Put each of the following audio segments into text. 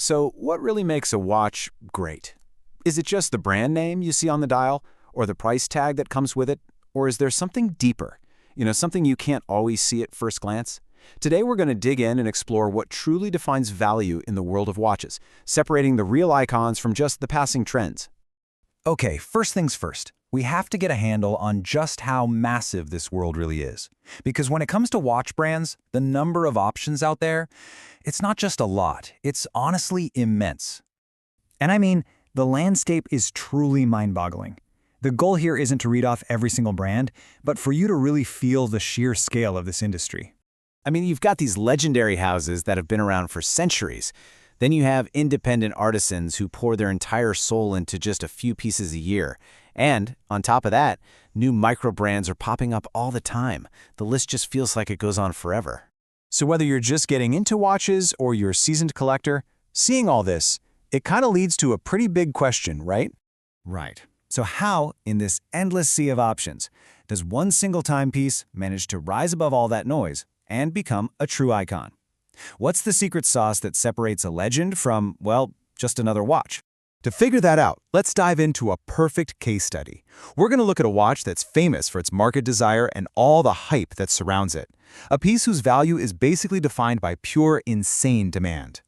So what really makes a watch great? Is it just the brand name you see on the dial, or the price tag that comes with it? Or is there something deeper? Something you can't always see at first glance? Today we're going to dig in and explore what truly defines value in the world of watches, separating the real icons from just the passing trends. Okay, first things first. We have to get a handle on just how massive this world really is. Because when it comes to watch brands, the number of options out there, it's not just a lot, it's honestly immense. And I mean, the landscape is truly mind-boggling. The goal here isn't to read off every single brand, but for you to really feel the sheer scale of this industry. I mean, you've got these legendary houses that have been around for centuries. Then you have independent artisans who pour their entire soul into just a few pieces a year. And, on top of that, new micro brands are popping up all the time. The list just feels like it goes on forever. So whether you're just getting into watches or you're a seasoned collector, seeing all this, it kind of leads to a pretty big question, right? Right. So how, in this endless sea of options, does one single timepiece manage to rise above all that noise and become a true icon? What's the secret sauce that separates a legend from, well, just another watch? To figure that out, let's dive into a perfect case study. We're going to look at a watch that's famous for its market desire and all the hype that surrounds it. A piece whose value is basically defined by pure, insane demand.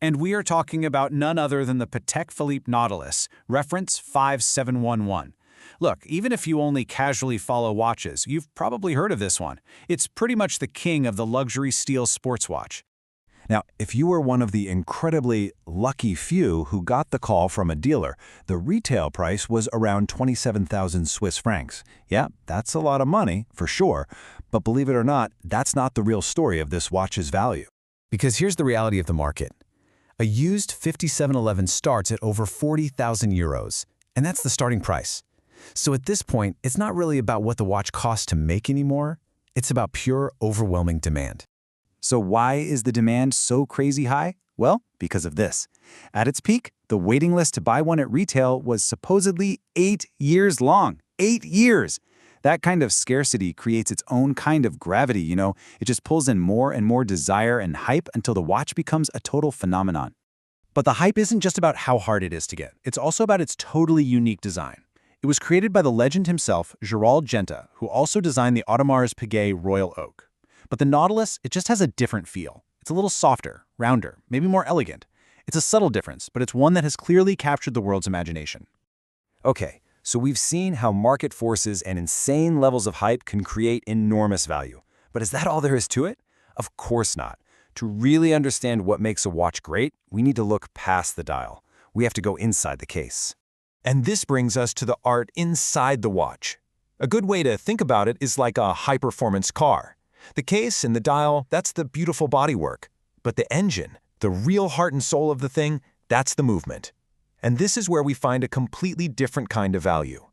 And we are talking about none other than the Patek Philippe Nautilus, reference 5711. Look, even if you only casually follow watches, you've probably heard of this one. It's pretty much the king of the luxury steel sports watch. Now, if you were one of the incredibly lucky few who got the call from a dealer, the retail price was around 27,000 Swiss francs. Yeah, that's a lot of money, for sure. But believe it or not, that's not the real story of this watch's value. Because here's the reality of the market. A used 5711 starts at over 40,000 euros, and that's the starting price. So at this point, it's not really about what the watch costs to make anymore. It's about pure, overwhelming demand. So why is the demand so crazy high? Well, because of this. At its peak, the waiting list to buy one at retail was supposedly 8 years long. 8 years! That kind of scarcity creates its own kind of gravity, It just pulls in more and more desire and hype until the watch becomes a total phenomenon. But the hype isn't just about how hard it is to get. It's also about its totally unique design. It was created by the legend himself, Gerald Genta, who also designed the Audemars Piguet Royal Oak. But the Nautilus, it just has a different feel. It's a little softer, rounder, maybe more elegant. It's a subtle difference, but it's one that has clearly captured the world's imagination. Okay, so we've seen how market forces and insane levels of hype can create enormous value. But is that all there is to it? Of course not. To really understand what makes a watch great, we need to look past the dial. We have to go inside the case. And this brings us to the art inside the watch. A good way to think about it is like a high-performance car. The case and the dial, that's the beautiful bodywork. But the engine, the real heart and soul of the thing, that's the movement. And this is where we find a completely different kind of value.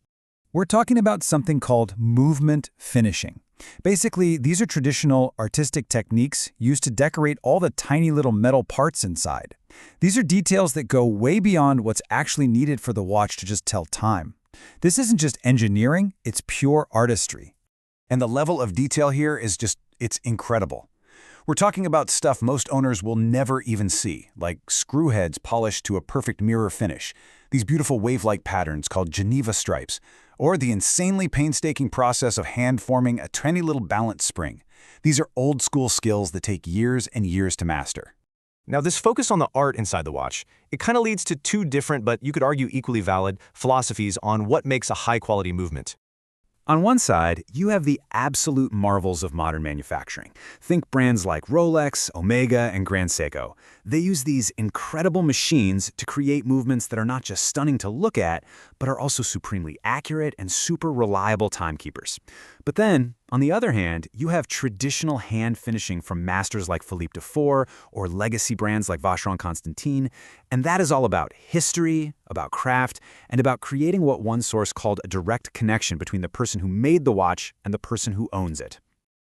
We're talking about something called movement finishing. Basically, these are traditional artistic techniques used to decorate all the tiny little metal parts inside. These are details that go way beyond what's actually needed for the watch to just tell time. This isn't just engineering, it's pure artistry. And the level of detail here is it's incredible. We're talking about stuff most owners will never even see, like screw heads polished to a perfect mirror finish, these beautiful wave-like patterns called Geneva stripes, or the insanely painstaking process of hand-forming a tiny little balance spring. These are old-school skills that take years and years to master. Now, this focus on the art inside the watch, it kind of leads to two different, but you could argue equally valid, philosophies on what makes a high-quality movement. On one side, you have the absolute marvels of modern manufacturing. Think brands like Rolex, Omega, and Grand Seiko. They use these incredible machines to create movements that are not just stunning to look at, but are also supremely accurate and super reliable timekeepers. But then, on the other hand, you have traditional hand finishing from masters like Philippe Dufour or legacy brands like Vacheron Constantin, and that is all about history, about craft, and about creating what one source called a direct connection between the person who made the watch and the person who owns it.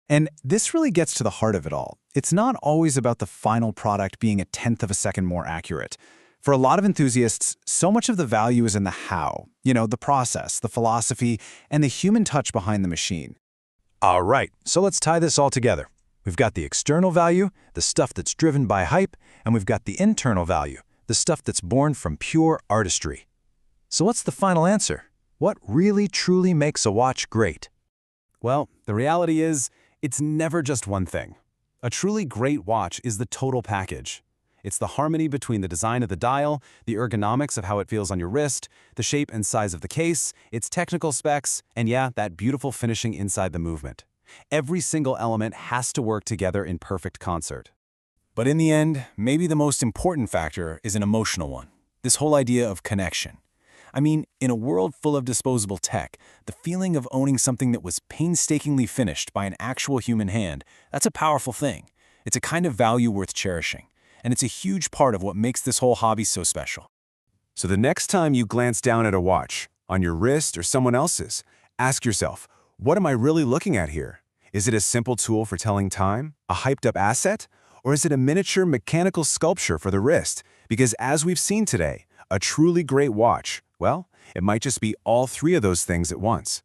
And this really gets to the heart of it all. It's not always about the final product being a tenth of a second more accurate. For a lot of enthusiasts, so much of the value is in the how, the process, the philosophy, and the human touch behind the machine. All right, so let's tie this all together. We've got the external value, the stuff that's driven by hype, and we've got the internal value, the stuff that's born from pure artistry. So what's the final answer? What really truly makes a watch great? Well, the reality is, it's never just one thing. A truly great watch is the total package. It's the harmony between the design of the dial, the ergonomics of how it feels on your wrist, the shape and size of the case, its technical specs, and yeah, that beautiful finishing inside the movement. Every single element has to work together in perfect concert. But in the end, maybe the most important factor is an emotional one. This whole idea of connection. I mean, in a world full of disposable tech, the feeling of owning something that was painstakingly finished by an actual human hand, that's a powerful thing. It's a kind of value worth cherishing. And it's a huge part of what makes this whole hobby so special. So the next time you glance down at a watch, on your wrist or someone else's, ask yourself, what am I really looking at here? Is it a simple tool for telling time, a hyped-up asset, or is it a miniature mechanical sculpture for the wrist? Because as we've seen today, a truly great watch, well, it might just be all three of those things at once.